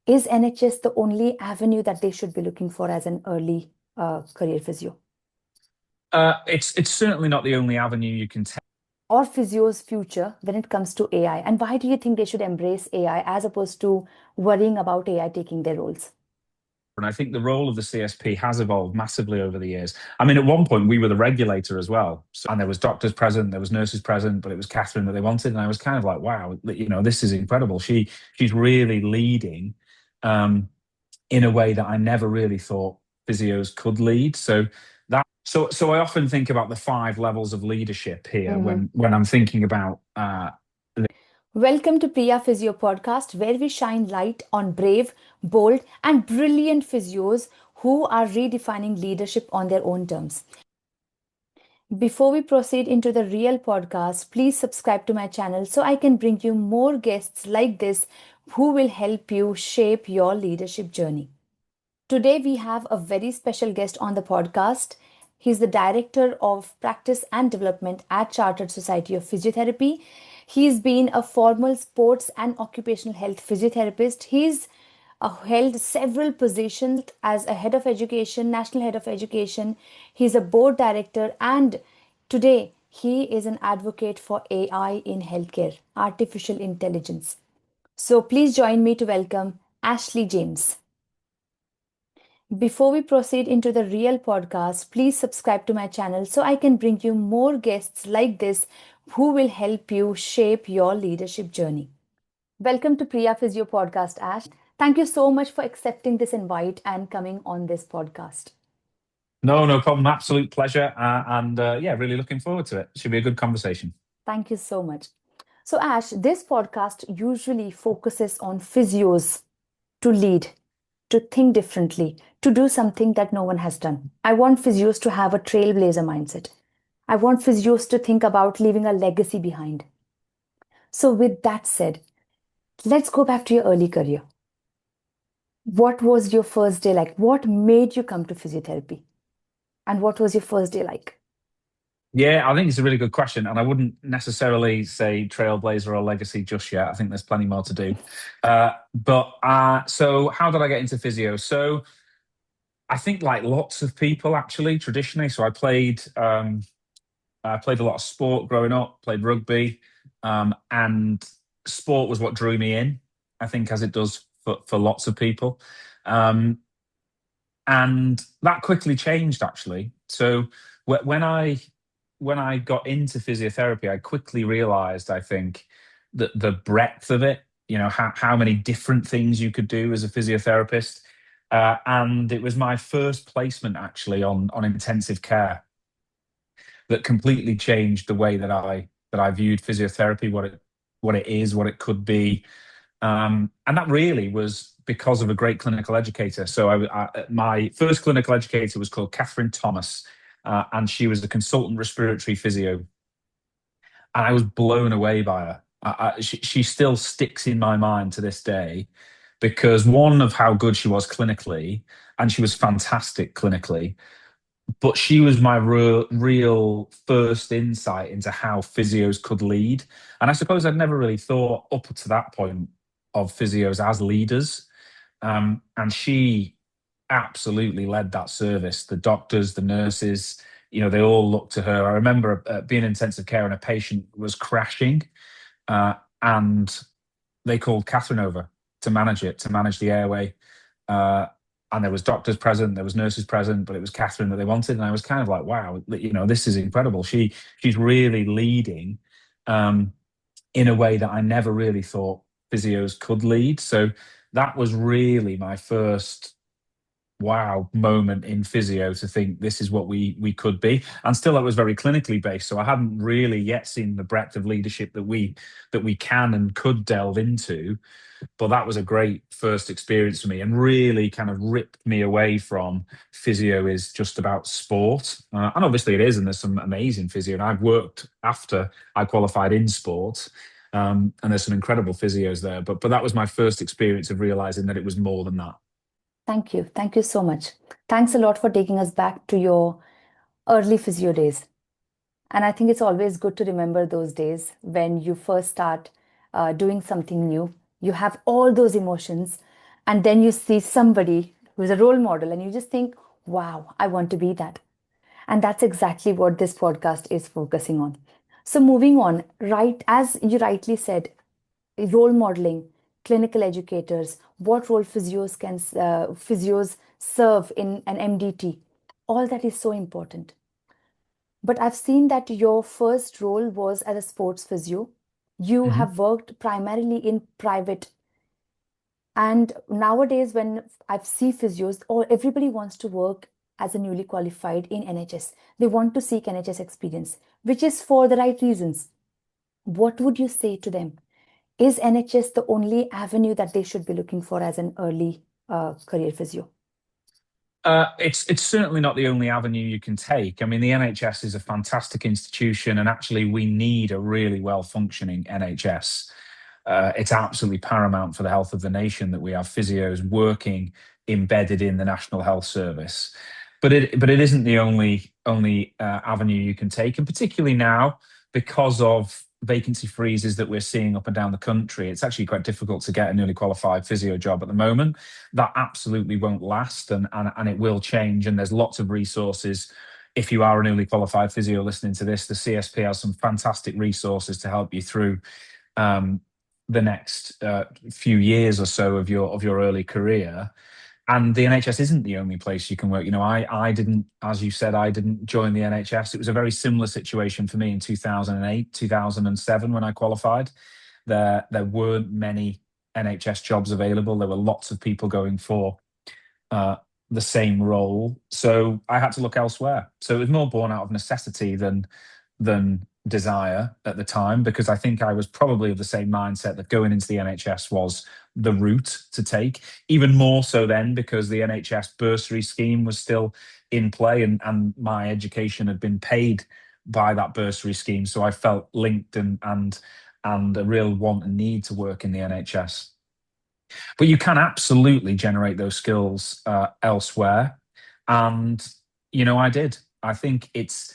Is NHS the only avenue that they should be looking for as an early career physio? It's certainly not the only avenue you can take. Or Physio's future when it comes to AI? And why do you think they should embrace AI as opposed to worrying about AI taking their roles? And I think the role of the CSP has evolved massively over the years. I mean, at one point we were the regulator as well, and there was doctors present, there was nurses present, but it was Catherine that they wanted, and I was kind of like, wow, this is incredible. She's really leading um, in a way that I never really thought physios could lead. So I often think about the five levels of leadership here Mhm. when I'm thinking about Welcome to Priya Physio Podcast, where we shine light on brave, bold, and brilliant physios who are redefining leadership on their own terms. Before we proceed into the real podcast, please subscribe to my channel so I can bring you more guests like this who will help you shape your leadership journey. Today, we have a very special guest on the podcast. He's the Director of Practice and Development at Chartered Society of Physiotherapy. He's been a formal sports and occupational health physiotherapist. He's held several positions as a head of education, national head of education. He's a board director, and today he is an advocate for AI in healthcare, artificial intelligence. So please join me to welcome Ashley James. Before we proceed into the real podcast, please subscribe to my channel so I can bring you more guests like this who will help you shape your leadership journey. Welcome to Priya Physio Podcast, Ash. Thank you so much for accepting this invite and coming on this podcast. no problem, absolute pleasure, and yeah, really looking forward to it. Should be a good conversation. Thank you so much. So, Ash, this podcast usually focuses on physios to lead, to think differently, to do something that no one has done. I want physios to have a trailblazer mindset. I want physios to think about leaving a legacy behind. So, with that said, let's go back to your early career. What was your first day like? What made you come to physiotherapy? And what was your first day like? Yeah, I think it's a really good question, and I wouldn't necessarily say trailblazer or legacy just yet. I think there's plenty more to do. So how did I get into physio? So I think like lots of people actually traditionally. So I played a lot of sport growing up, played rugby, and sport was what drew me in. I think as it does for lots of people, um, and that quickly changed actually. So when I got into physiotherapy, I quickly realized, I think, that the breadth of it, how many different things you could do as a physiotherapist. And it was my first placement actually on intensive care that completely changed the way that I viewed physiotherapy, what it is, what it could be. And that really was because of a great clinical educator. So my first clinical educator was called Catherine Thomas, and she was a consultant respiratory physio. And I was blown away by her. She still sticks in my mind to this day because one of how good she was clinically, and she was fantastic clinically, but she was my real first insight into how physios could lead. And I suppose I'd never really thought up to that point of physios as leaders. And she absolutely led that service. The doctors, the nurses, they all looked to her. I remember being in intensive care and a patient was crashing, uh, and they called Catherine over to manage it, to manage the airway. Uh, and there was doctors present, there was nurses present, but it was Catherine that they wanted. And I was kind of like, wow, this is incredible. She's really leading um, in a way that I never really thought physios could lead. So that was really my first wow moment in physio to think this is what we could be. And still it was very clinically based, so I hadn't really yet seen the breadth of leadership that we can and could delve into. But that was a great first experience for me and really kind of ripped me away from physio is just about sport. And obviously it is, and there's some amazing physio. And I've worked after I qualified in sport, and there's some incredible physios there. But that was my first experience of realizing that it was more than that. Thank you. Thank you so much. Thanks a lot for taking us back to your early physio days. And I think it's always good to remember those days when you first start doing something new. You have all those emotions. And then you see somebody who's a role model and you just think, wow, I want to be that. And that's exactly what this podcast is focusing on. So, moving on, right, as you rightly said, role modeling, clinical educators, what role physios serve in an MDT, all that is so important. But I've seen that your first role was as a sports physio. You Mhm. have worked primarily in private. And nowadays, when I see physios, or everybody wants to work as a newly qualified in NHS. They want to seek NHS experience, which is for the right reasons. What would you say to them? Is NHS the only avenue that they should be looking for as an early career physio? It's certainly not the only avenue you can take. I mean, the NHS is a fantastic institution, and actually, we need a really well functioning NHS. It's absolutely paramount for the health of the nation that we have physios working embedded in the National Health Service. But it isn't the only avenue you can take, and particularly now because of vacancy freezes that we're seeing up and down the country, it's actually quite difficult to get a newly qualified physio job at the moment. That absolutely won't last, and it will change. And there's lots of resources. If you are a newly qualified physio listening to this, the CSP has some fantastic resources to help you through um, the next few years or so of your early career. And the NHS isn't the only place you can work. I didn't, as you said, I didn't join the NHS. It was a very similar situation for me in 2008, 2007 when I qualified. There weren't many NHS jobs available. There were lots of people going for uh, the same role. So I had to look elsewhere. So it was more born out of necessity than desire at the time, because I think I was probably of the same mindset that going into the NHS was the route to take. Even more so then, because the NHS bursary scheme was still in play, and my education had been paid by that bursary scheme. So I felt linked and a real want and need to work in the NHS. But you can absolutely generate those skills elsewhere. And, I did. I think it's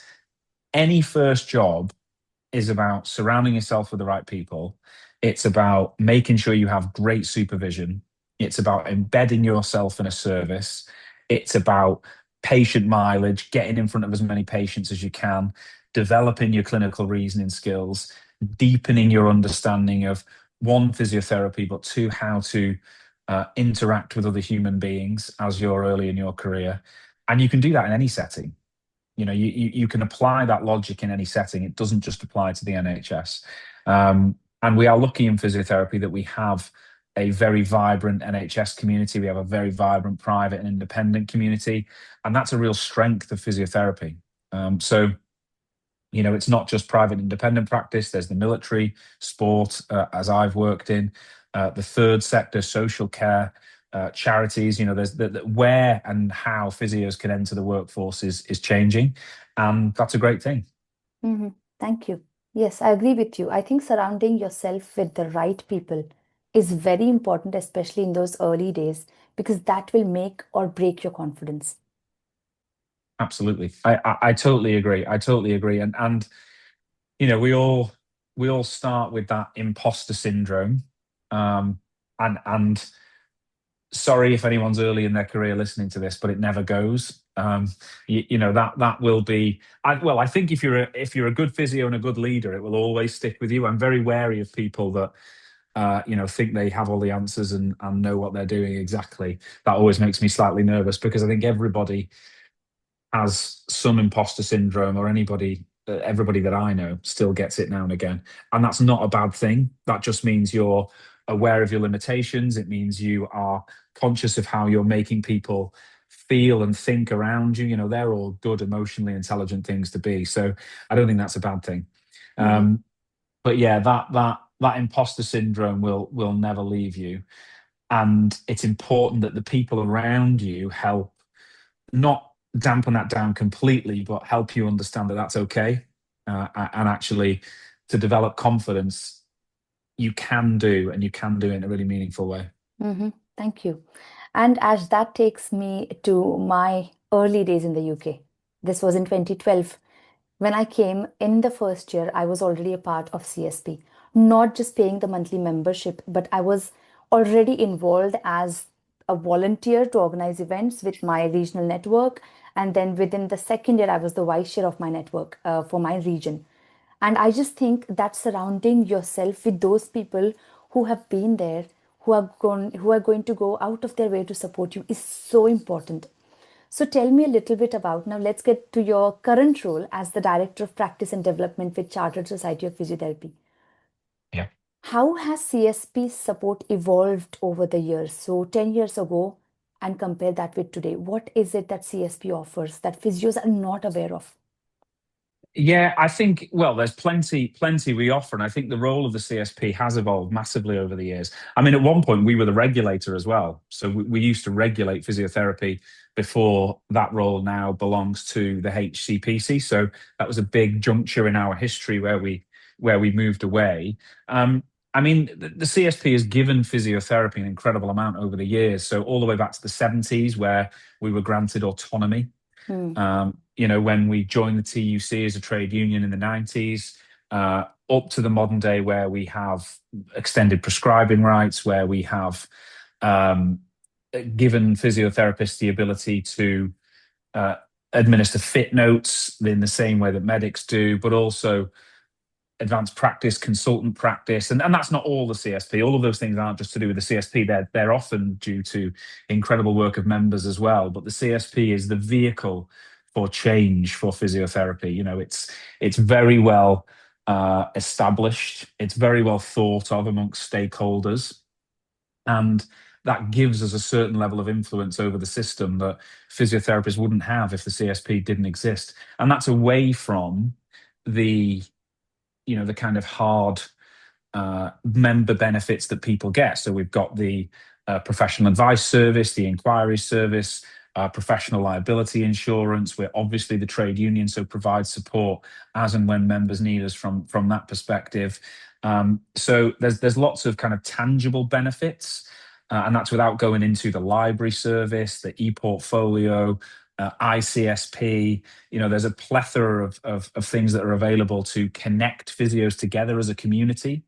any first job is about surrounding yourself with the right people. It's about making sure you have great supervision. It's about embedding yourself in a service. It's about patient mileage, getting in front of as many patients as you can, developing your clinical reasoning skills, deepening your understanding of one, physiotherapy, but two, how to interact with other human beings as you're early in your career. And you can do that in any setting. You can apply that logic in any setting. It doesn't just apply to the NHS. And we are lucky in physiotherapy that we have a very vibrant NHS community. We have a very vibrant private and independent community, and that's a real strength of physiotherapy. So it's not just private independent practice. There's the military, sport, as I've worked in, the third sector, social care, charities. There's where and how physios can enter the workforce is changing, and that's a great thing. Hmm. Thank you. Yes, I agree with you. I think surrounding yourself with the right people is very important, especially in those early days, because that will make or break your confidence. Absolutely, I totally agree. I totally agree, and we all start with that imposter syndrome, um, and sorry if anyone's early in their career listening to this, but it never goes. That will be. I think if you're a good physio and a good leader, it will always stick with you. I'm very wary of people that think they have all the answers and know what they're doing exactly. That always makes me slightly nervous, because I think everybody has some imposter syndrome, or everybody that I know still gets it now and again. And that's not a bad thing. That just means you're aware of your limitations. It means you are conscious of how you're making people feel and think around you. They're all good, emotionally intelligent things to be. So I don't think that's a bad thing. Hmm. But yeah, that imposter syndrome will never leave you. And it's important that the people around you help not dampen that down completely, but help you understand that that's okay. And actually, to develop confidence, you can do it in a really meaningful way. Hmm. Thank you. And as that takes me to my early days in the UK. This was in 2012. When I came in the first year, I was already a part of CSP, not just paying the monthly membership, but I was already involved as a volunteer to organize events with my regional network. And then within the second year, I was the vice chair of my network for my region. And I just think that surrounding yourself with those people who have been there, who are going to go out of their way to support you is so important. So tell me a little bit about now. Let's get to your current role as the Director of Practice and Development with Chartered Society of Physiotherapy. Yeah. How has CSP support evolved over the years? So 10 years ago, and compare that with today. What is it that CSP offers that physios are not aware of? Yeah, I think, well, there's plenty we offer. And I think the role of the CSP has evolved massively over the years. I mean, at one point, we were the regulator as well. So we used to regulate physiotherapy before that role now belongs to the HCPC. So that was a big juncture in our history where we moved away. I mean, the CSP has given physiotherapy an incredible amount over the years. So all the way back to the 70s, where we were granted autonomy. Hmm. When we joined the TUC as a trade union in the 90s, up to the modern day where we have extended prescribing rights, where we have um, given physiotherapists the ability to uh, administer fit notes in the same way that medics do, but also advanced practice, consultant practice, and that's not all the CSP. All of those things aren't just to do with the CSP. They're often due to incredible work of members as well. But the CSP is the vehicle for change for physiotherapy. It's very well established. It's very well thought of amongst stakeholders, and that gives us a certain level of influence over the system that physiotherapists wouldn't have if the CSP didn't exist. And that's away from the the kind of hard member benefits that people get. So we've got the professional advice service, the inquiry service, professional liability insurance. We're obviously the trade union, so provide support as and when members need us from that perspective. So there's lots of kind of tangible benefits, and that's without going into the library service, the e-portfolio, ICSP. There's a plethora of things that are available to connect physios together as a community.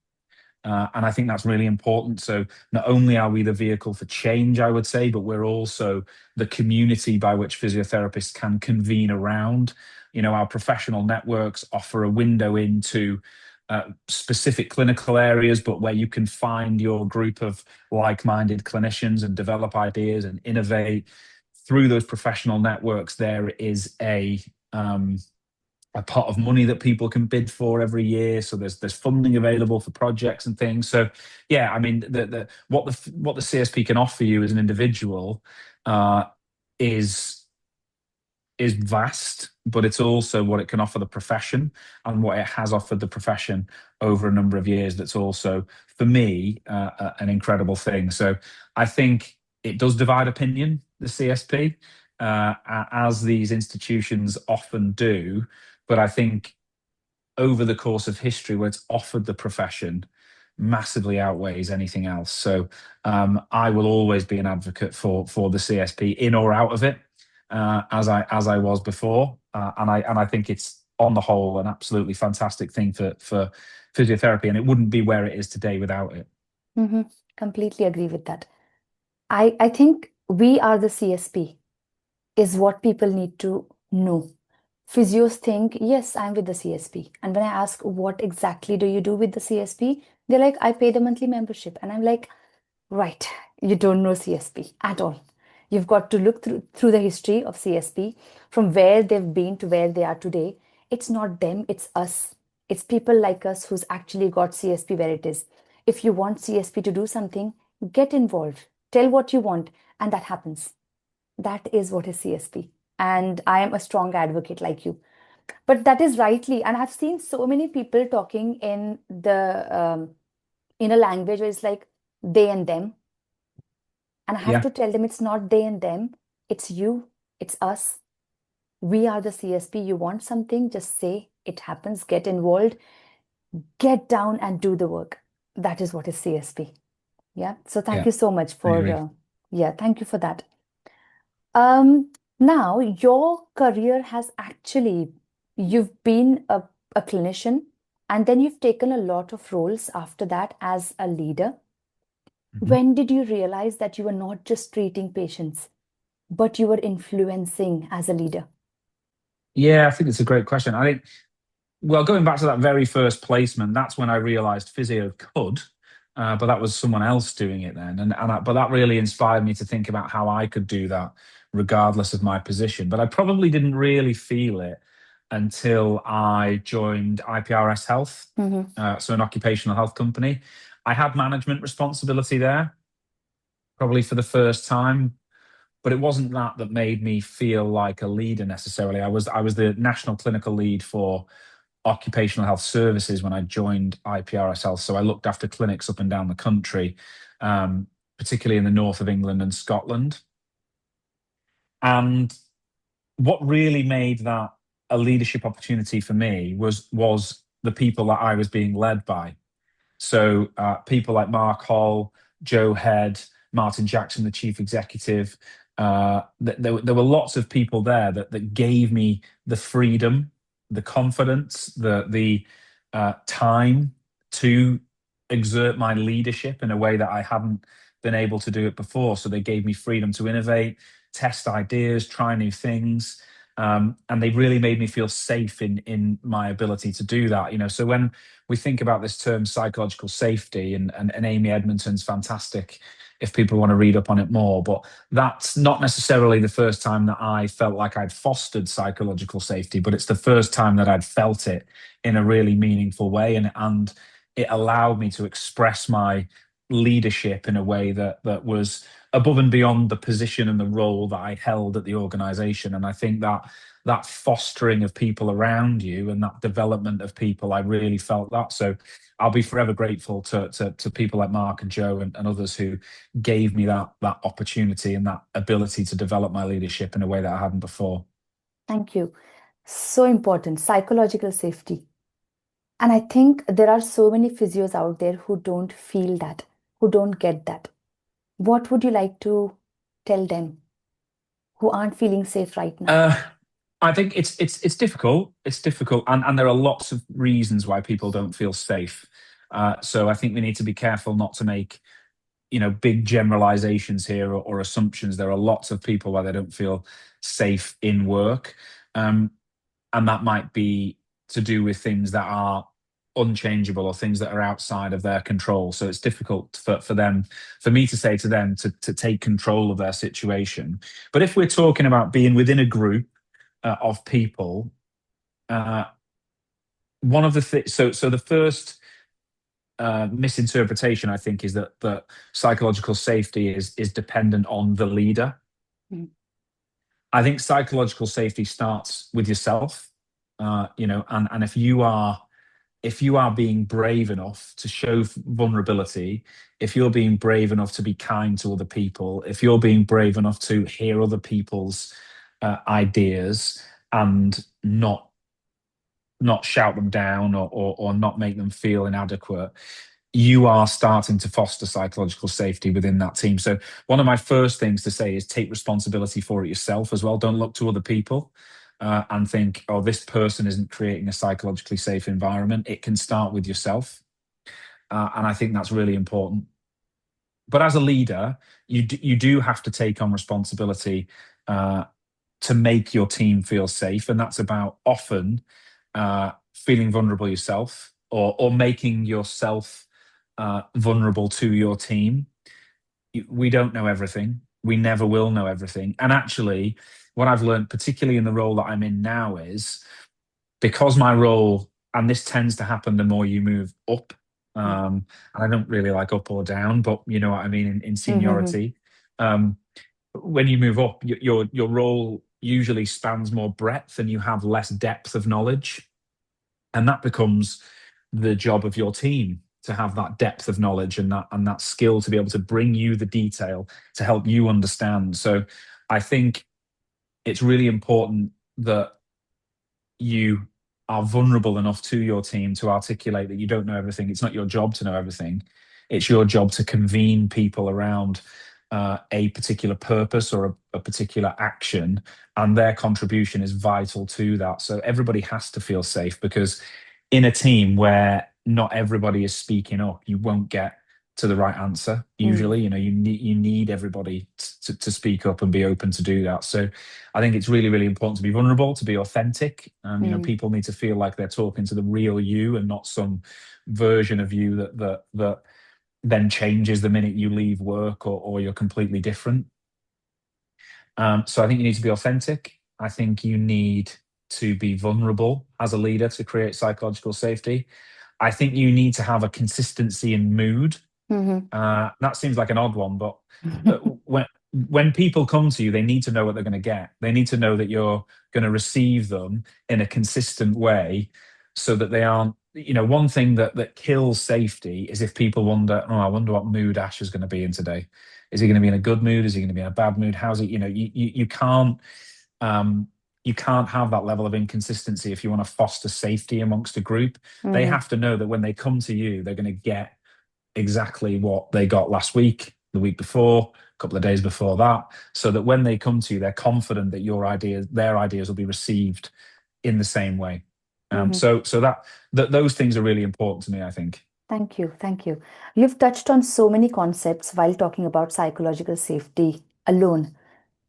And I think that's really important. So not only are we the vehicle for change, I would say, but we're also the community by which physiotherapists can convene around. Our professional networks offer a window into specific clinical areas, but where you can find your group of like-minded clinicians and develop ideas and innovate through those professional networks. There is a pot of money that people can bid for every year. So there's funding available for projects and things. So yeah, I mean, what the CSP can offer you as an individual uh, is is vast, but it's also what it can offer the profession and what it has offered the profession over a number of years. That's also, for me, an incredible thing. So I think it does divide opinion, the CSP, as these institutions often do. But I think over the course of history, where it's offered the profession, massively outweighs anything else. So I will always be an advocate for the CSP, in or out of it, as I was before, and I think it's on the whole an absolutely fantastic thing for physiotherapy, and it wouldn't be where it is today without it. Hmm. Completely agree with that. I think we are the CSP is what people need to know. Physios think, yes, I'm with the CSP. And when I ask, what exactly do you do with the CSP? They're like, I pay the monthly membership. And I'm like, right, you don't know CSP at all. You've got to look through the history of CSP from where they've been to where they are today. It's not them, it's us. It's people like us who's actually got CSP where it is. If you want CSP to do something, get involved. Tell what you want, and that happens. That is what is CSP. And I am a strong advocate like you. But that is rightly, and I've seen so many people talking in a language where it's like they and them. And I have Yeah, to tell them it's not they and them, it's you, it's us. We are the CSP. You want something, just say it happens, get involved, get down and do the work. That is what is CSP. Yeah. So thank yeah, you so much I for, agree. yeah, thank you for that. Now your career has actually, you've been a clinician and then you've taken a lot of roles after that as a leader. Mhm. When did you realize that you were not just treating patients, but you were influencing as a leader? Yeah, I think it's a great question. I think, well, going back to that very first placement, that's when I realized physio could, but that was someone else doing it then. But that really inspired me to think about how I could do that regardless of my position. But I probably didn't really feel it until I joined IPRS Health, Mm-hmm. so an occupational health company. I had management responsibility there, probably for the first time, but it wasn't that made me feel like a leader necessarily. I was the national clinical lead for occupational health services when I joined IPRS Health. So I looked after clinics up and down the country, um, particularly in the north of England and Scotland. And what really made that a leadership opportunity for me was the people that I was being led by. So people like Mark Hall, Joe Head, Martin Jackson, the chief executive. There were lots of people there that gave me the freedom, the confidence, the time to exert my leadership in a way that I hadn't been able to do it before. So they gave me freedom to innovate, test ideas, try new things. And they really made me feel safe in my ability to do that. So when we think about this term psychological safety, and Amy Edmonton's fantastic if people want to read up on it more. But that's not necessarily the first time that I felt like I'd fostered psychological safety, but it's the first time that I'd felt it in a really meaningful way. And it allowed me to express my leadership in a way that was above and beyond the position and the role that I held at the organization. And I think that fostering of people around you and that development of people, I really felt that. So I'll be forever grateful to people like Mark and Joe and others who gave me that opportunity and that ability to develop my leadership in a way that I hadn't before. Thank you. So important, psychological safety. And I think there are so many physios out there who don't feel that, who don't get that. What would you like to tell them who aren't feeling safe right now? Uh, I think it's difficult. It's difficult, and there are lots of reasons why people don't feel safe. So I think we need to be careful not to make big generalizations here, or assumptions. There are lots of people where they don't feel safe in work, um, and that might be to do with things that are unchangeable or things that are outside of their control. So it's difficult for me to say to them to take control of their situation. But if we're talking about being within a group of people, uh, one of the things. So the first misinterpretation, I think, is that psychological safety is dependent on the leader. Mm. I think psychological safety starts with yourself. And if you are being brave enough to show vulnerability, if you're being brave enough to be kind to other people, if you're being brave enough to hear other people's ideas and not shout them down, or not make them feel inadequate, you are starting to foster psychological safety within that team. So one of my first things to say is take responsibility for it yourself as well. Don't look to other people and think, oh, this person isn't creating a psychologically safe environment. It can start with yourself. And I think that's really important. But as a leader, you do have to take on responsibility uh, to make your team feel safe. And that's about often feeling vulnerable yourself, or making yourself vulnerable to your team. We don't know everything. We never will know everything. And actually, what I've learned, particularly in the role that I'm in now, is because my role, and this tends to happen the more you move up, Mm. and I don't really like up or down, but you know what I mean, in Mm-hmm. seniority. Um, when you move up, your role usually spans more breadth and you have less depth of knowledge. And that becomes the job of your team, to have that depth of knowledge and that skill to be able to bring you the detail to help you understand. So I think it's really important that you are vulnerable enough to your team to articulate that you don't know everything. It's not your job to know everything. It's your job to convene people around a particular purpose, or a particular action, and their contribution is vital to that. So everybody has to feel safe, because in a team where not everybody is speaking up, you won't get to the right answer. Mm, Usually, you need everybody to speak up and be open to do that. So I think it's really, really important to be vulnerable, to be authentic. mm, People need to feel like they're talking to the real you and not some version of you that then changes the minute you leave work, or you're completely different. So I think you need to be authentic. I think you need to be vulnerable as a leader to create psychological safety. I think you need to have a consistency in mood. mhm. That seems like an odd one, but uh, when people come to you, they need to know what they're going to get. They need to know that you're going to receive them in a consistent way, so that they aren't. One thing that kills safety is if people wonder, oh, I wonder what mood Ash is going to be in today. Is he going to be in a good mood? Is he going to be in a bad mood? How's he? Um, you can't have that level of inconsistency if you want to foster safety amongst a group. They Mhm, have to know that when they come to you, they're going to get exactly what they got last week, the week before, a couple of days before that, so that when they come to you, they're confident that their ideas will be received in the same way. mhm. So those things are really important to me, I think. Thank you. Thank you. You've touched on so many concepts while talking about psychological safety alone.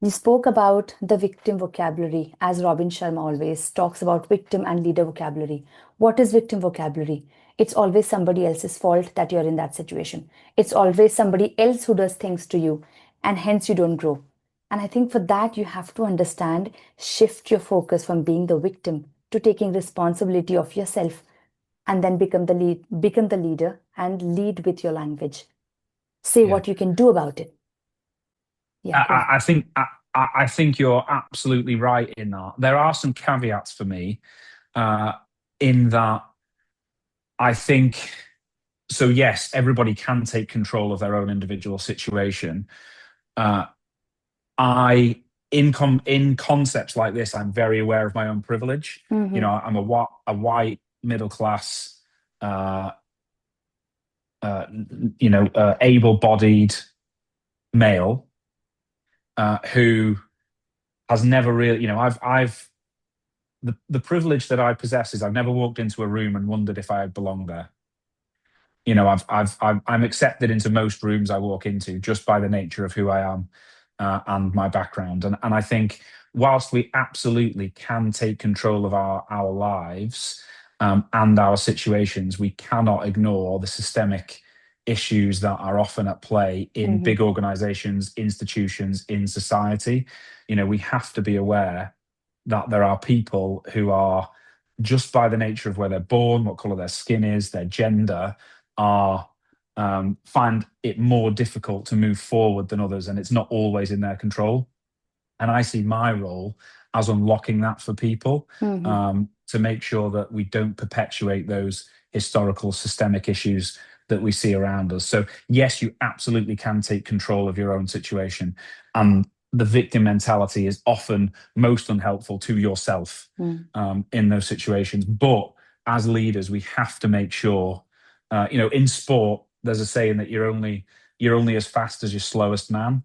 You spoke about the victim vocabulary, as Robin Sharma always talks about victim and leader vocabulary. What is victim vocabulary? It's always somebody else's fault that you're in that situation. It's always somebody else who does things to you, and hence you don't grow. And I think for that, you have to understand, shift your focus from being the victim to taking responsibility of yourself, and then become the leader and lead with your language. Say Yeah. what you can do about it. Yeah, I, go I I think I think you're absolutely right in that. There are some caveats for me, uh, in that I think so. Yes, everybody can take control of their own individual situation. Uh, I in concepts like this, I'm very aware of my own privilege. on. I'm a white middle class, uh, able-bodied male, who has never really, I've the privilege that I possess is I've never walked into a room and wondered if I belong there. I'm accepted into most rooms I walk into just by the nature of who I am, and my background. And I think whilst we absolutely can take control of our lives, and our situations, we cannot ignore the systemic issues that are often at play in Mhm, big organizations, institutions, in society. We have to be aware that there are people who are, just by the nature of where they're born, what color their skin is, their gender, are find it more difficult to move forward than others, and it's not always in their control. And I see my role as unlocking that for people, mhm. to make sure that we don't perpetuate those historical systemic issues that we see around us. So, yes, you absolutely can take control of your own situation. And the victim mentality is often most unhelpful to yourself, Mm. in those situations. But as leaders, we have to make sure, in sport, there's a saying that you're only as fast as your slowest man.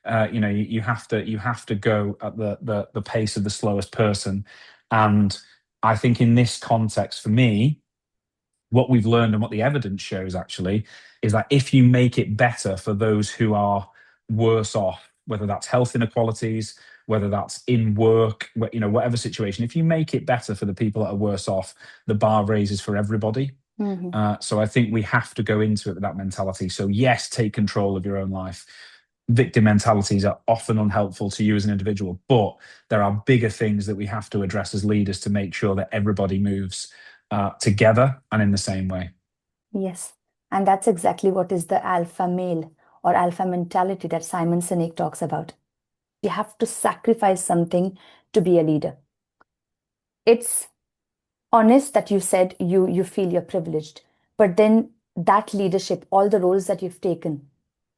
You have to go at the pace of the slowest person. And I think in this context, for me, what we've learned and what the evidence shows actually is that if you make it better for those who are worse off, whether that's health inequalities, whether that's in work, whatever situation, if you make it better for the people that are worse off, the bar raises for everybody. Mhm. So I think we have to go into it with that mentality. So yes, take control of your own life. Victim mentalities are often unhelpful to you as an individual, but there are bigger things that we have to address as leaders to make sure that everybody moves, together and in the same way. Yes. And that's exactly what is the alpha male or alpha mentality that Simon Sinek talks about. You have to sacrifice something to be a leader. It's honest that you said you feel you're privileged, but then that leadership, all the roles that you've taken,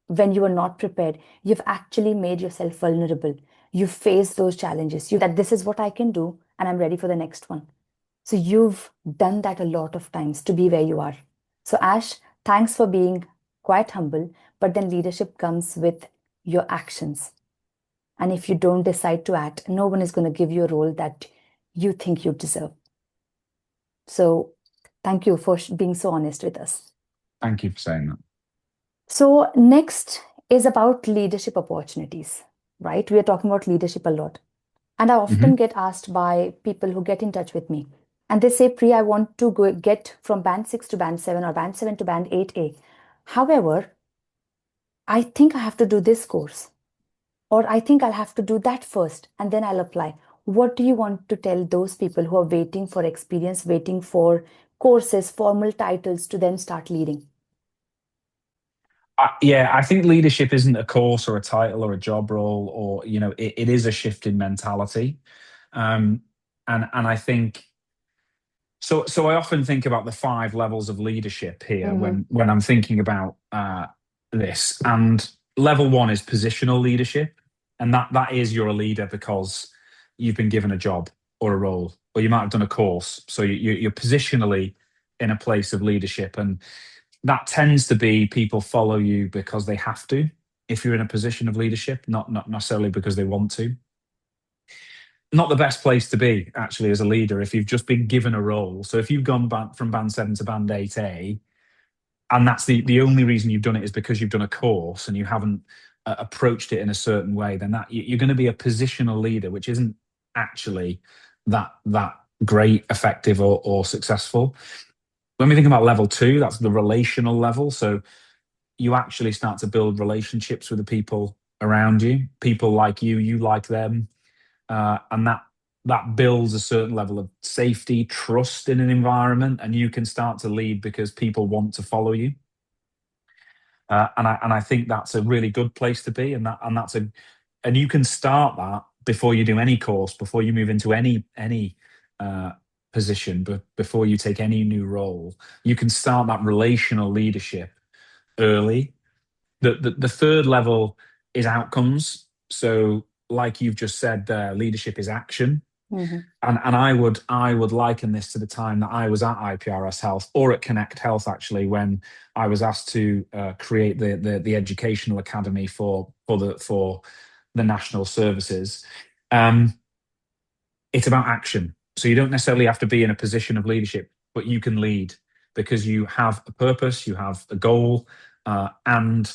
when you were not prepared, you've actually made yourself vulnerable. You faced those challenges. You that this is what I can do, and I'm ready for the next one. So you've done that a lot of times to be where you are. So Ash, thanks for being quite humble, but then leadership comes with your actions. And if you don't decide to act, no one is going to give you a role that you think you deserve. So thank you for being so honest with us. Thank you for saying that. So, next is about leadership opportunities, right? We are talking about leadership a lot. And I often Hmm. get asked by people who get in touch with me and they say, Priya, I want to get from band 6 to band 7 or band 7 to band 8A. However, I think I have to do this course or I think I'll have to do that first and then I'll apply. What do you want to tell those people who are waiting for experience, waiting for courses, formal titles to then start leading? Yeah, I think leadership isn't a course or a title or a job role, or it is a shift in mentality. Um, and I think so. So I often think about the five levels of leadership here Mm-hmm. when I'm thinking about this. And level one is positional leadership, and that is you're a leader because you've been given a job or a role, or you might have done a course. So you're positionally in a place of leadership, and that tends to be people follow you because they have to. If you're in a position of leadership, not necessarily because they want to. Not the best place to be actually as a leader if you've just been given a role. So if you've gone back from band 7 to band 8A, and that's the only reason you've done it is because you've done a course and you haven't approached it in a certain way, then that you're going to be a positional leader, which isn't actually that great, effective, or successful. When we think about level two, that's the relational level. So you actually start to build relationships with the people around you. People like you like them, and that builds a certain level of safety, trust in an environment, and you can start to lead because people want to follow you. And I think that's a really good place to be, and you can start that before you do any course, before you move into any uh, position, but before you take any new role, you can start that relational leadership early. The third level is outcomes. So, like you've just said, leadership is action. Mm-hmm. And I would liken this to the time that I was at IPRS Health or at Connect Health, actually, when I was asked to create the educational academy for the national services. Um, it's about action. So you don't necessarily have to be in a position of leadership, but you can lead because you have a purpose, you have a goal, and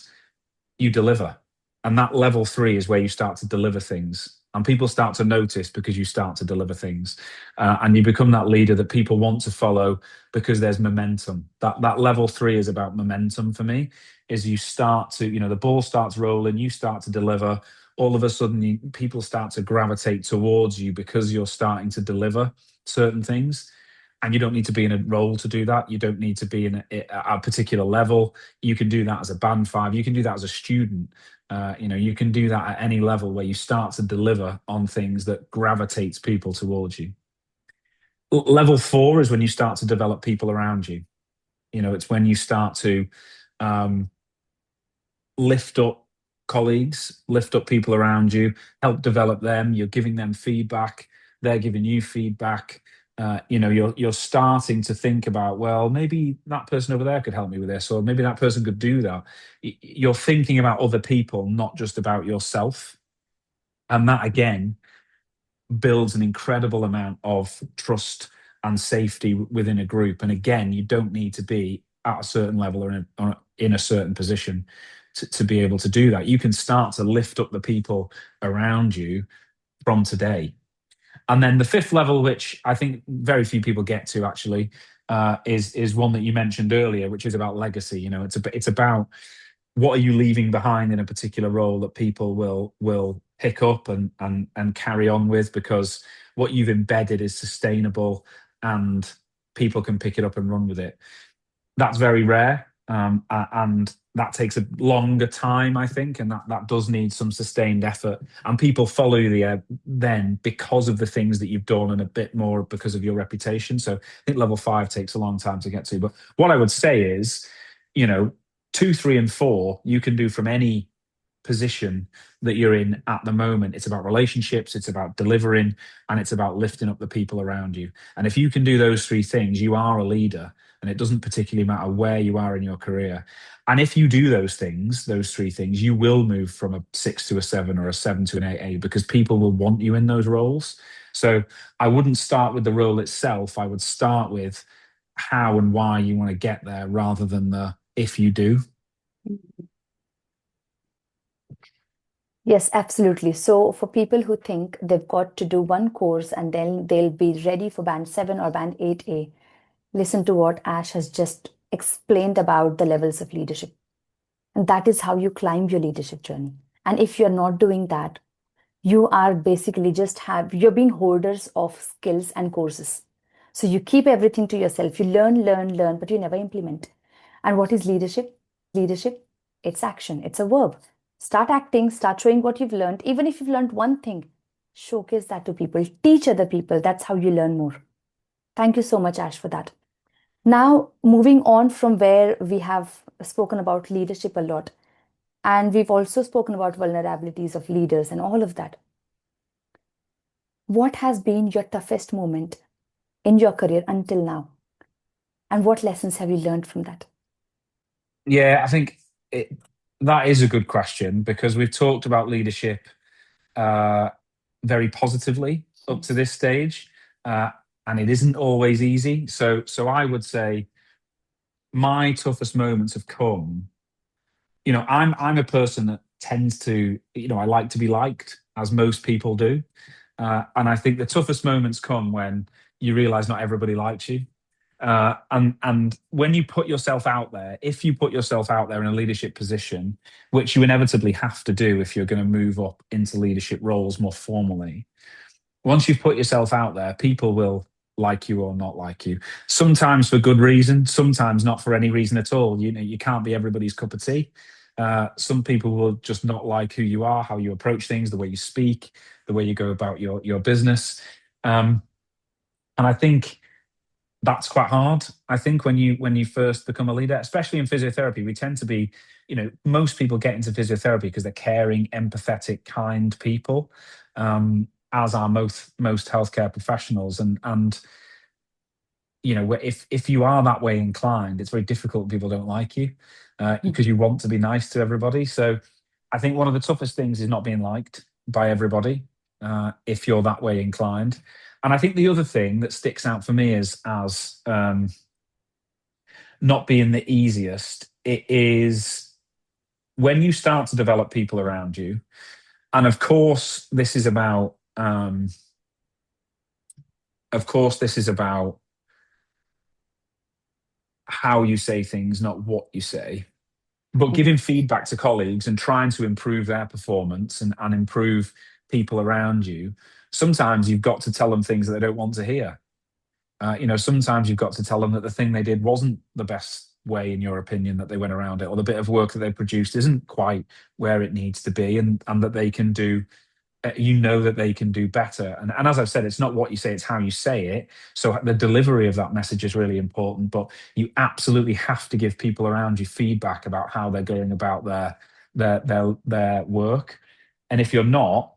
you deliver. And that level three is where you start to deliver things. And people start to notice because you start to deliver things. And you become that leader that people want to follow because there's momentum. That level three is about momentum for me, is you start to, the ball starts rolling, you start to deliver. All of a sudden, people start to gravitate towards you because you're starting to deliver certain things. And you don't need to be in a role to do that. You don't need to be in a particular level. You can do that as a band five. You can do that as a student. You can do that at any level where you start to deliver on things that gravitates people towards you. Level four is when you start to develop people around you. It's when you start to um, lift up colleagues, lift up people around you, help develop them. You're giving them feedback. They're giving you feedback. You're starting to think about, well, maybe that person over there could help me with this, or maybe that person could do that. You're thinking about other people, not just about yourself. And that again builds an incredible amount of trust and safety within a group. And again, you don't need to be at a certain level or in a certain position to be able to do that. You can start to lift up the people around you from today. And then the fifth level, which I think very few people get to actually, is one that you mentioned earlier, which is about legacy. It's about what are you leaving behind in a particular role that people will pick up and carry on with, because what you've embedded is sustainable and people can pick it up and run with it. That's very rare, and that takes a longer time, I think, and that does need some sustained effort. And people follow you then because of the things that you've done, and a bit more because of your reputation. So I think level five takes a long time to get to. But what I would say is, you know, two, three, and four you can do from any position that you're in at the moment. It's about relationships, it's about delivering, and it's about lifting up the people around you. And if you can do those three things, you are a leader, and it doesn't particularly matter where you are in your career. And if you do those things, those three things, you will move from a 6 to a 7 or a 7 to an 8A, because people will want you in those roles. So I wouldn't start with the role itself. I would start with how and why you want to get there rather than the if you do. Yes, absolutely. So for people who think they've got to do one course and then they'll be ready for band 7 or band 8A, listen to what Ash has just explained about the levels of leadership. And that is how you climb your leadership journey. And if you're not doing that, you are basically you're being hoarders of skills and courses. So you keep everything to yourself. You learn, learn, learn, but you never implement. And what is leadership? It's action, it's a verb. Start acting, start showing what you've learned. Even if you've learned one thing, showcase that to people, teach other people. That's how you learn more. Thank you so much, Ash, for that. Now, moving on from where we have spoken about leadership a lot, and we've also spoken about vulnerabilities of leaders and all of that. What has been your toughest moment in your career until now? And what lessons have you learned from that? Yeah, I think it, that is a good question because we've talked about leadership uh, very positively up to this stage, uh, and it isn't always easy. So I would say my toughest moments have come. I'm a person that tends to, I like to be liked, as most people do, and I think the toughest moments come when you realize not everybody likes you. And when you put yourself out there, if you put yourself out there in a leadership position, which you inevitably have to do if you're going to move up into leadership roles more formally, once you've put yourself out there, people will like you or not like you. Sometimes for good reason, sometimes not for any reason at all. You can't be everybody's cup of tea. Some people will just not like who you are, how you approach things, the way you speak, the way you go about your business. Um, and I think that's quite hard. I think when you first become a leader, especially in physiotherapy, we tend to be, most people get into physiotherapy because they're caring, empathetic, kind people, as are most healthcare professionals. And if you are that way inclined, it's very difficult when people don't like you, because you want to be nice to everybody. So I think one of the toughest things is not being liked by everybody, if you're that way inclined. And I think the other thing that sticks out for me is as not being the easiest, it is when you start to develop people around you. And of course, this is about how you say things, not what you say. But Mhm. giving feedback to colleagues and trying to improve their performance and improve people around you, sometimes you've got to tell them things that they don't want to hear. Sometimes you've got to tell them that the thing they did wasn't the best way, in your opinion, that they went around it, or the bit of work that they produced isn't quite where it needs to be, and that they can do, that they can do better. And as I've said, it's not what you say, it's how you say it. So the delivery of that message is really important, but you absolutely have to give people around you feedback about how they're going about their work. And if you're not,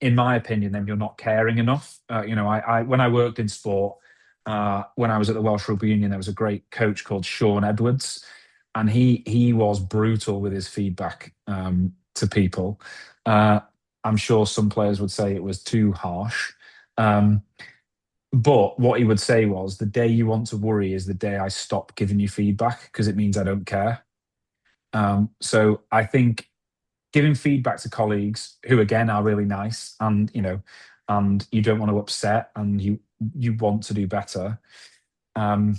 in my opinion, then you're not caring enough. I when I worked in sport, when I was at the Welsh Rugby Union, there was a great coach called Sean Edwards, and he was brutal with his feedback, to people. Uh, I'm sure some players would say it was too harsh. Um, but what he would say was, the day you want to worry is the day I stop giving you feedback because it means I don't care. So I think giving feedback to colleagues who again are really nice, and you don't want to upset, and you want to do better, um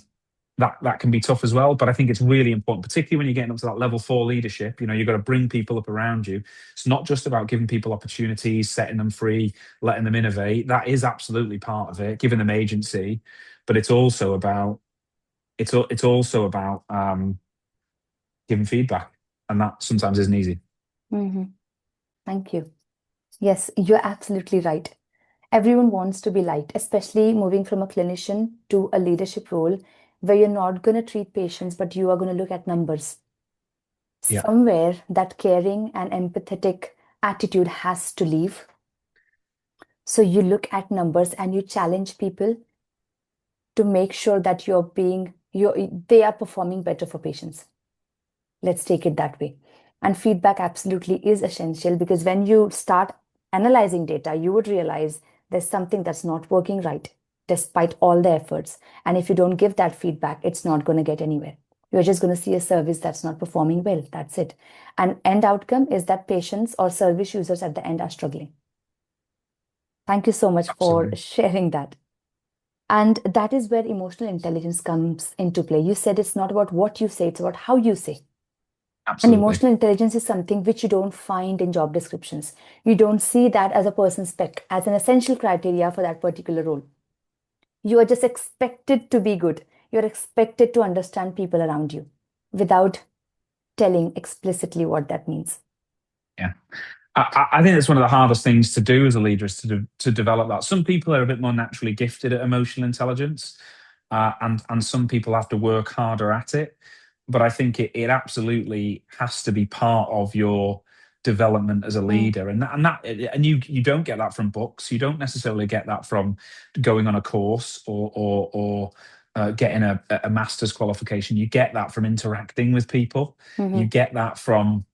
that can be tough as well. But I think it's really important, particularly when you're getting up to that level 4 leadership. You've got to bring people up around you. It's not just about giving people opportunities, setting them free, letting them innovate. That is absolutely part of it, giving them agency. But it's also about giving feedback, and that sometimes isn't easy. Mhm. Thank you. Yes, you're absolutely right. Everyone wants to be liked, especially moving from a clinician to a leadership role where you're not going to treat patients, but you are going to look at numbers. Yeah. Somewhere that caring and empathetic attitude has to leave. So you look at numbers and you challenge people to make sure that they are performing better for patients. Let's take it that way. And feedback absolutely is essential, because when you start analyzing data, you would realize there's something that's not working right despite all the efforts. And if you don't give that feedback, it's not going to get anywhere. You're just going to see a service that's not performing well. That's it. And end outcome is that patients or service users at the end are struggling. Thank you so much for Absolutely. sharing that. And that is where emotional intelligence comes into play. You said it's not about what you say, it's about how you say. And Absolutely. emotional intelligence is something which you don't find in job descriptions. You don't see that as a person spec, as an essential criteria for that particular role. You are just expected to be good. You're expected to understand people around you without telling explicitly what that means. Yeah. I think that's one of the hardest things to do as a leader is to develop that. Some people are a bit more naturally gifted at emotional intelligence, and some people have to work harder at it. But I think it absolutely has to be part of your development as a Mm, leader, and you don't get that from books. You don't necessarily get that from going on a course or getting a master's qualification. You get that from interacting with people. You mhm, get that from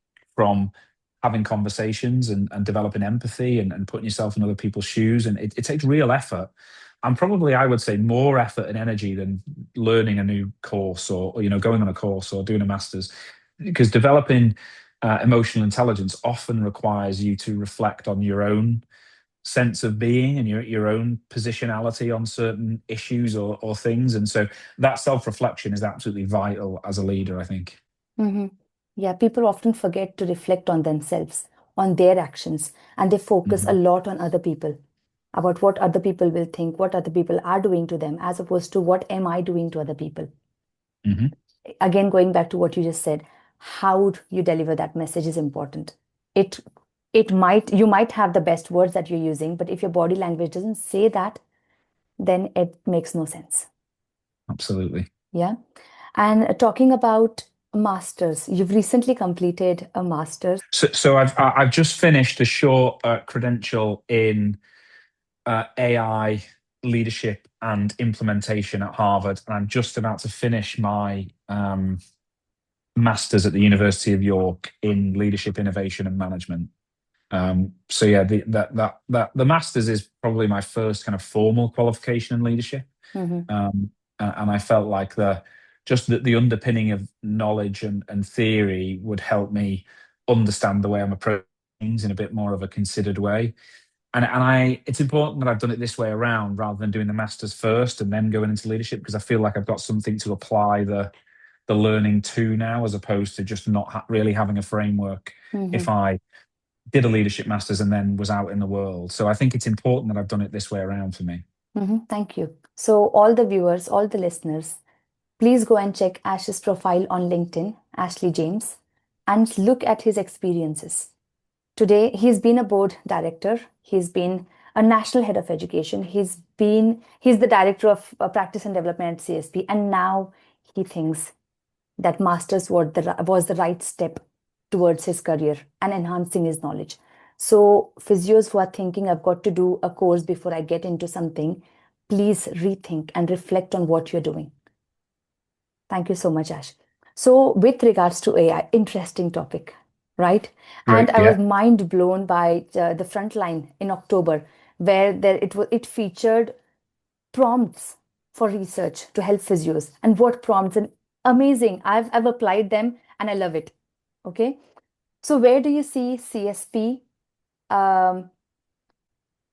having conversations and developing empathy and putting yourself in other people's shoes. And it takes real effort. And probably I would say more effort and energy than learning a new course or going on a course or doing a master's. Because developing emotional intelligence often requires you to reflect on your own sense of being and your own positionality on certain issues or things. And so that self-reflection is absolutely vital as a leader, I think. mhm. Yeah, people often forget to reflect on themselves, on their actions, and they focus a Mhm. lot on other people, about what other people will think, what other people are doing to them, as opposed to what am I doing to other people. Mhm. Again, going back to what you just said, how you deliver that message is important. It it might you might have the best words that you're using, but if your body language doesn't say that, then it makes no sense. Absolutely. Yeah. And talking about masters, you've recently completed a master's. So I've just finished a short credential in AI leadership and implementation at Harvard, and I'm just about to finish my master's at the University of York in leadership, innovation, and management. So yeah, the master's is probably my first kind of formal qualification in leadership, Mhm, and I felt like the underpinning of knowledge and theory would help me understand the way I'm approaching things in a bit more of a considered way. And it's important that I've done it this way around rather than doing the masters first and then going into leadership, because I feel like I've got something to apply the learning to now, as opposed to just not really having a framework if mhm, I did a leadership masters and then was out in the world. So I think it's important that I've done it this way around for me. mhm. Thank you. So, all the viewers, all the listeners, please go and check Ash's profile on LinkedIn, Ashley James, and look at his experiences. Today, he's been a board director. He's been a national head of education. He's the director of practice and development at CSP, and now he thinks that masters was the right step towards his career and enhancing his knowledge. So, physios who are thinking I've got to do a course before I get into something, please rethink and reflect on what you're doing. Thank you so much, Ash. So, with regards to AI, interesting topic, right? And Great. I was Yeah. mind blown by the Frontline in October, where it featured prompts for research to help physios. And what prompts? And amazing! I've applied them and I love it. Okay, so where do you see CSP um,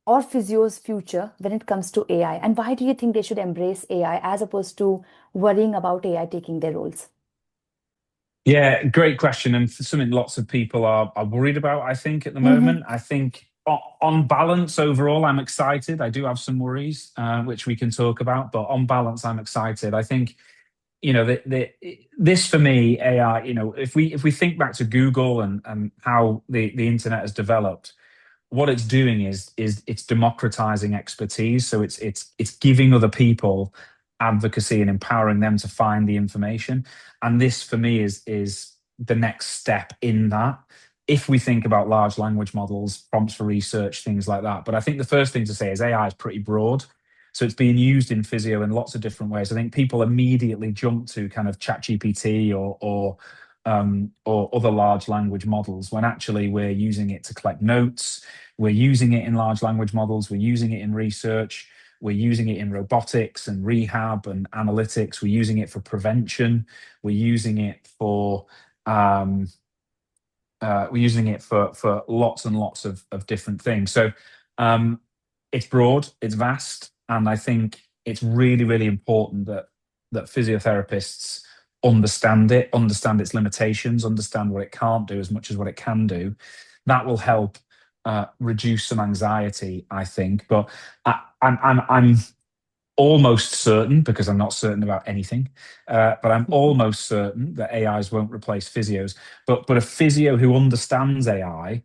or physio's future when it comes to AI? And why do you think they should embrace AI as opposed to worrying about AI taking their roles? Yeah, great question, and something lots of people are worried about, I think, at the Mm-hmm. moment. I think on balance, overall, I'm excited. I do have some worries, which we can talk about, but on balance, I'm excited. I think, this for me, AI, if we think back to Google and how the internet has developed, what it's doing is it's democratizing expertise. So it's giving other people advocacy and empowering them to find the information. And this for me is the next step in that. If we think about large language models, prompts for research, things like that. But I think the first thing to say is AI is pretty broad. So it's being used in physio in lots of different ways. I think people immediately jump to kind of ChatGPT or other large language models, when actually we're using it to collect notes. We're using it in large language models. We're using it in research. We're using it in robotics and rehab and analytics. We're using it for prevention. We're using it for um, lots and lots of different things. So um, it's broad, it's vast, and I think it's really, really important that physiotherapists understand it, understand its limitations, understand what it can't do as much as what it can do. That will help reduce some anxiety, I think. But I'm almost certain, because I'm not certain about anything, but I'm almost certain that AIs won't replace physios. But a physio who understands AI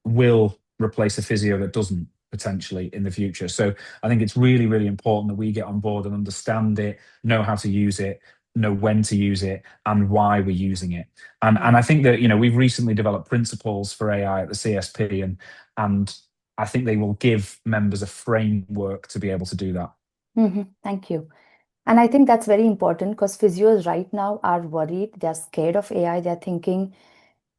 will replace a physio that doesn't, potentially, in the future. So I think it's really, really important that we get on board and understand it, know how to use it, know when to use it, and why we're using it. And I think that, we've recently developed principles for AI at the CSP, and I think they will give members a framework to be able to do that. Thank you. And I think that's very important because physios right now are worried. They're scared of AI. They're thinking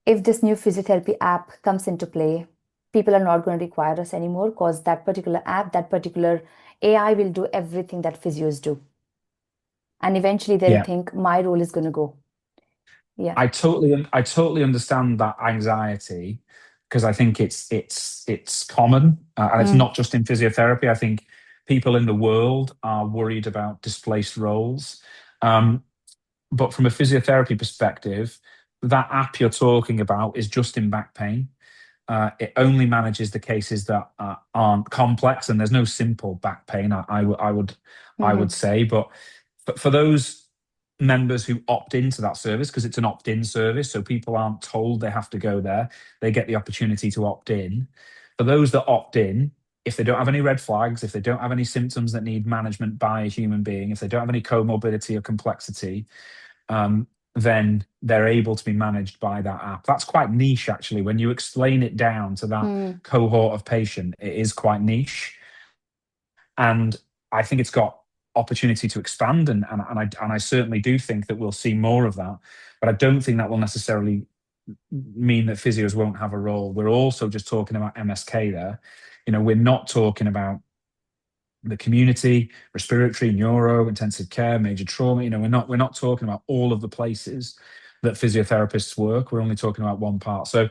if this new physiotherapy app comes into play, people are not going to require us anymore because that particular app, that particular AI will do everything that physios do. And eventually they'll Yeah. think my role is going to go. Yeah. I totally understand that anxiety, because I think it's common, and it's Mm, not just in physiotherapy. I think people in the world are worried about displaced roles. Um, but from a physiotherapy perspective, that app you're talking about is just in back pain. It only manages the cases that aren't complex, and there's no simple back pain. I would mhm, say, but for those members who opt into that service, because it's an opt-in service, so people aren't told they have to go there, they get the opportunity to opt in. For those that opt in, if they don't have any red flags, if they don't have any symptoms that need management by a human being, if they don't have any comorbidity or complexity, um, then they're able to be managed by that app. That's quite niche, actually. When you explain it down to that mm, cohort of patient, it is quite niche. And I think it's got opportunity to expand, and I certainly do think that we'll see more of that. But I don't think that will necessarily mean that physios won't have a role. We're also just talking about MSK there. We're not talking about the community, respiratory, neuro, intensive care, major trauma. We're not talking about all of the places that physiotherapists work. We're only talking about one part. So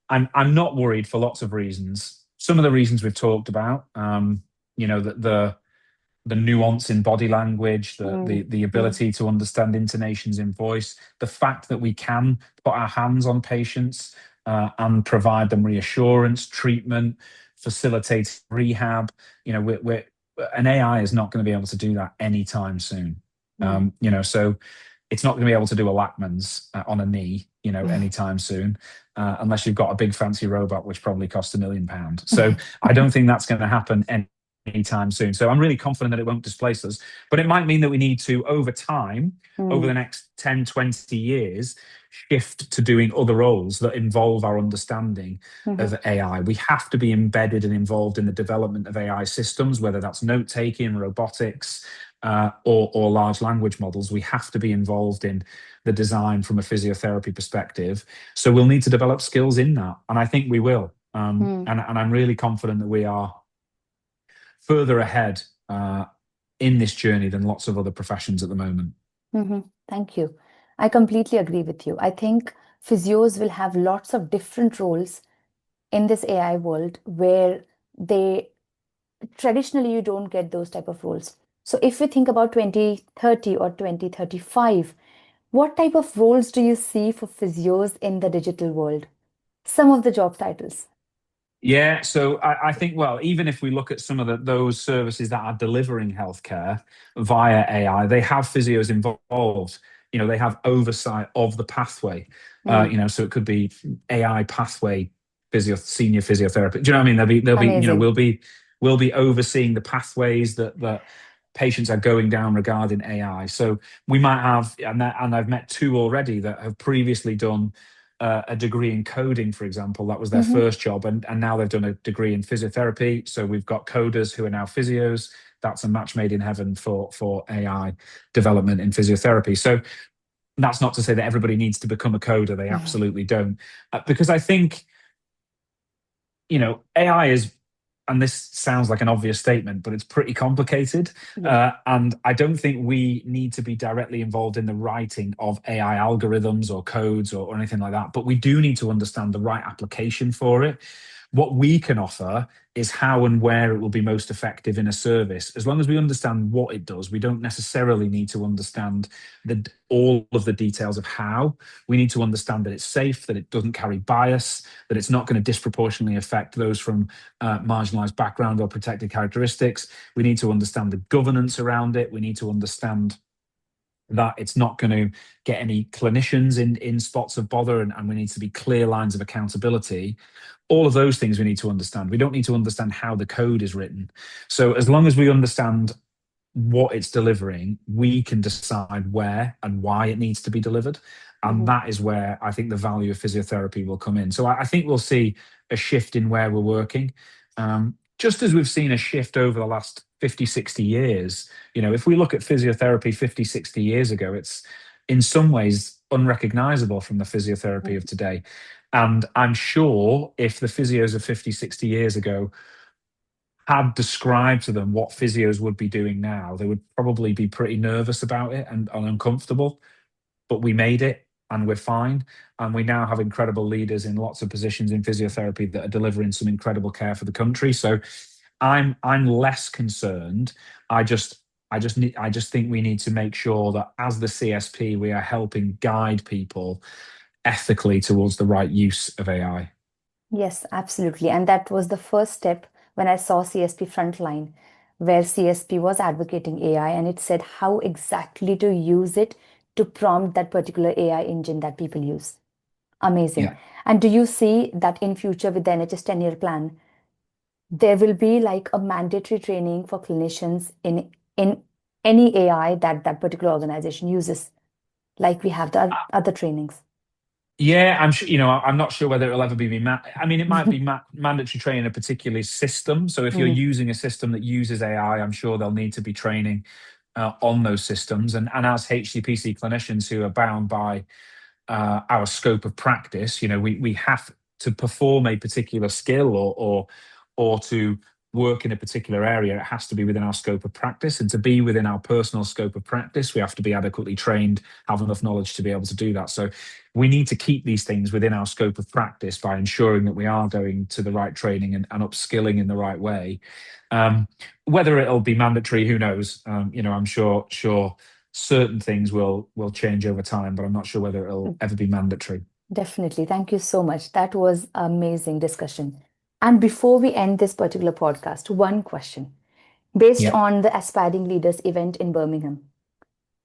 I'm not worried for lots of reasons. Some of the reasons we've talked about, the nuance in body language, the, mm, the the mm, ability to understand intonations in voice, the fact that we can put our hands on patients and provide them reassurance, treatment, facilitate rehab. An AI is not going to be able to do that anytime soon. mm. So it's not going to be able to do a Lackman's on a knee, anytime soon, unless you've got a big fancy robot, which probably costs £1 million. So I don't think that's going to happen anytime soon. So I'm really confident that it won't displace us, but it might mean that we need to, over time, over the Mm, next 10, 20 years, shift to doing other roles that involve our understanding mhm, of AI. We have to be embedded and involved in the development of AI systems, whether that's note taking, robotics, or large language models. We have to be involved in the design from a physiotherapy perspective. So we'll need to develop skills in that, and I think we will. mm, And I'm really confident that we are further ahead in this journey than lots of other professions at the moment. Thank you. I completely agree with you. I think physios will have lots of different roles in this AI world where they traditionally you don't get those type of roles. So if we think about 2030 or 2035, what type of roles do you see for physios in the digital world? Some of the job titles. Yeah, so I think, well, even if we look at some of those services that are delivering healthcare via AI, they have physios involved. They have oversight of the pathway. Mm, So it could be AI pathway senior physiotherapy. Do you know what I mean? They'll be, amazing. we'll be overseeing the pathways that patients are going down regarding AI. So we might have, and I've met two already that have previously done a degree in coding, for example. That was their Hmm. first job, and now they've done a degree in physiotherapy. So we've got coders who are now physios. That's a match made in heaven for AI development in physiotherapy. So that's not to say that everybody needs to become a coder. They absolutely don't, because I think AI is and this sounds like an obvious statement, but it's pretty complicated. Yeah. And I don't think we need to be directly involved in the writing of AI algorithms or codes or anything like that. But we do need to understand the right application for it. What we can offer is how and where it will be most effective in a service. As long as we understand what it does, we don't necessarily need to understand all of the details of how. We need to understand that it's safe, that it doesn't carry bias, that it's not going to disproportionately affect those from marginalized background or protected characteristics. We need to understand the governance around it. We need to understand that it's not going to get any clinicians in spots of bother, and we need to be clear lines of accountability. All of those things we need to understand. We don't need to understand how the code is written. So as long as we understand what it's delivering, we can decide where and why it needs to be delivered. And Mhm. that is where I think the value of physiotherapy will come in. So I think we'll see a shift in where we're working. Just as we've seen a shift over the last 50, 60 years. If we look at physiotherapy 50, 60 years ago, it's in some ways unrecognizable from the physiotherapy of today. And I'm sure if the physios of 50, 60 years ago had described to them what physios would be doing now, they would probably be pretty nervous about it and uncomfortable. But we made it and we're fine. And we now have incredible leaders in lots of positions in physiotherapy that are delivering some incredible care for the country. So I'm less concerned. I just think we need to make sure that as the CSP, we are helping guide people ethically towards the right use of AI. Yes, absolutely. And that was the first step when I saw CSP Frontline, where CSP was advocating AI and it said how exactly to use it to prompt that particular AI engine that people use. Amazing. Yeah. And do you see that in future with the NHS 10-year plan, there will be like a mandatory training for clinicians in any AI that that particular organization uses, like we have the other trainings? Yeah, I'm sure. I'm not sure whether it'll ever be. I mean, it might be mandatory training in a particular system. So if you're Mhm. using a system that uses AI, I'm sure there'll need to be training on those systems. And as HCPC clinicians who are bound by our scope of practice. We have to perform a particular skill or to work in a particular area. It has to be within our scope of practice, and to be within our personal scope of practice, we have to be adequately trained, have enough knowledge to be able to do that. So we need to keep these things within our scope of practice by ensuring that we are going to the right training and upskilling in the right way. Um, Whether it'll be mandatory, who knows? I'm sure certain things will change over time, but I'm not sure whether it'll ever be mandatory. Definitely. Thank you so much. That was amazing discussion. And before we end this particular podcast, one question. Based Yeah. on the Aspiring Leaders event in Birmingham,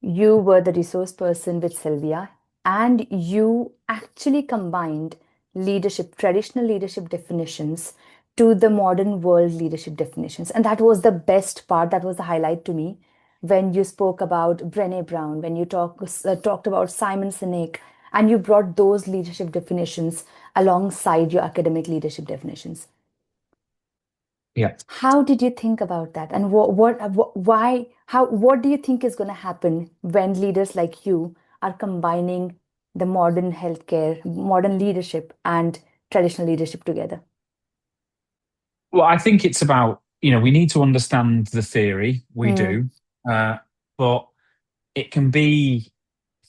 you were the resource person with Sylvia, and you actually combined leadership, traditional leadership definitions to the modern world leadership definitions. And that was the best part. That was the highlight to me when you spoke about Brené Brown, when you talked about Simon Sinek, and you brought those leadership definitions alongside your academic leadership definitions. Yeah. How did you think about that? And why, what do you think is going to happen when leaders like you are combining the modern healthcare, modern leadership, and traditional leadership together? Well, I think it's about, we need to understand the theory. We Mm, do. But it can be,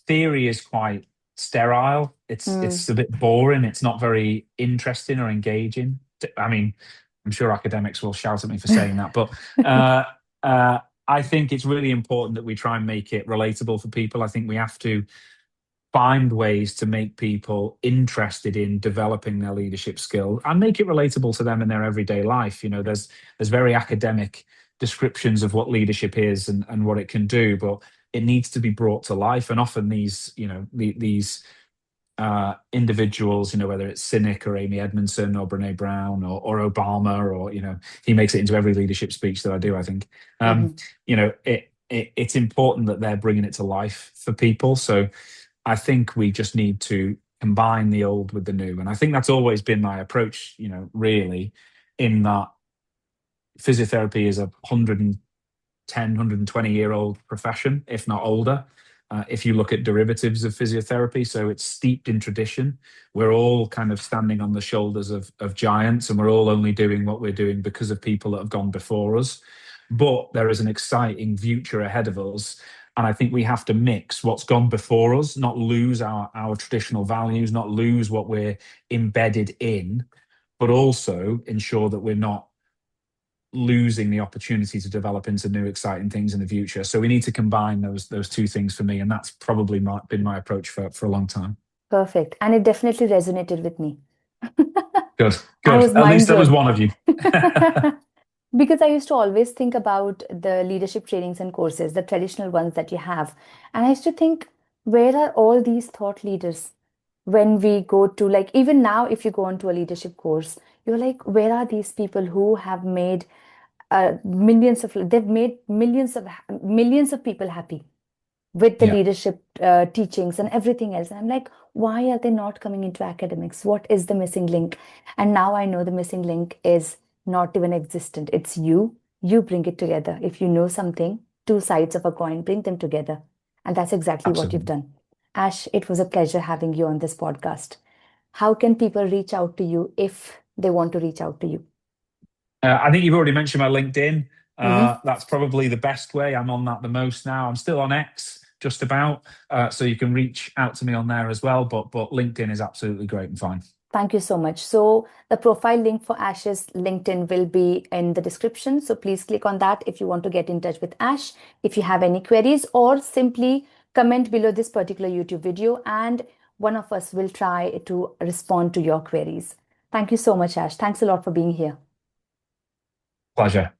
theory is quite sterile. It's mm, a bit boring. It's not very interesting or engaging. I mean, I'm sure academics will shout at me for saying that, but uh, uh, I think it's really important that we try and make it relatable for people. I think we have to find ways to make people interested in developing their leadership skill and make it relatable to them in their everyday life. There's very academic descriptions of what leadership is and what it can do, but it needs to be brought to life. And often these individuals, whether it's Cynic or Amy Edmondson or Brene Brown or Obama, or he makes it into every leadership speech that I do. I think mhm. it's important that they're bringing it to life for people. So I think we just need to combine the old with the new. And I think that's always been my approach, really, in that physiotherapy is a 110, 120-year-old profession, if not older. if you look at derivatives of physiotherapy. So it's steeped in tradition. We're all kind of standing on the shoulders of giants, and we're all only doing what we're doing because of people that have gone before us. But there is an exciting future ahead of us. And I think we have to mix what's gone before us, not lose our traditional values, not lose what we're embedded in, but also ensure that we're not losing the opportunity to develop into new exciting things in the future. So we need to combine those two things for me, and that's probably been my approach for a long time. Perfect. And it definitely resonated with me. Good, I good. was At mind least there was blown. one of you. Because I used to always think about the leadership trainings and courses, the traditional ones that you have. And I used to think, where are all these thought leaders when we go to, like, even now, if you go onto a leadership course, you're like, where are these people who have made they've made millions of people happy with the Yeah, leadership teachings and everything else. And I'm like, why are they not coming into academics? What is the missing link? And now I know the missing link is not even existent. It's you. You bring it together. If you know something, two sides of a coin, bring them together. And that's exactly what you've absolutely. done. Ash, it was a pleasure having you on this podcast. How can people reach out to you if they want to reach out to you? I think you've already mentioned my LinkedIn. Hmm. That's probably the best way. I'm on that the most now. I'm still on X, just about, so you can reach out to me on there as well. But LinkedIn is absolutely great and fine. Thank you so much. So the profile link for Ash's LinkedIn will be in the description. So please click on that if you want to get in touch with Ash, if you have any queries, or simply comment below this particular YouTube video and one of us will try to respond to your queries. Thank you so much, Ash. Thanks a lot for being here. Pleasure.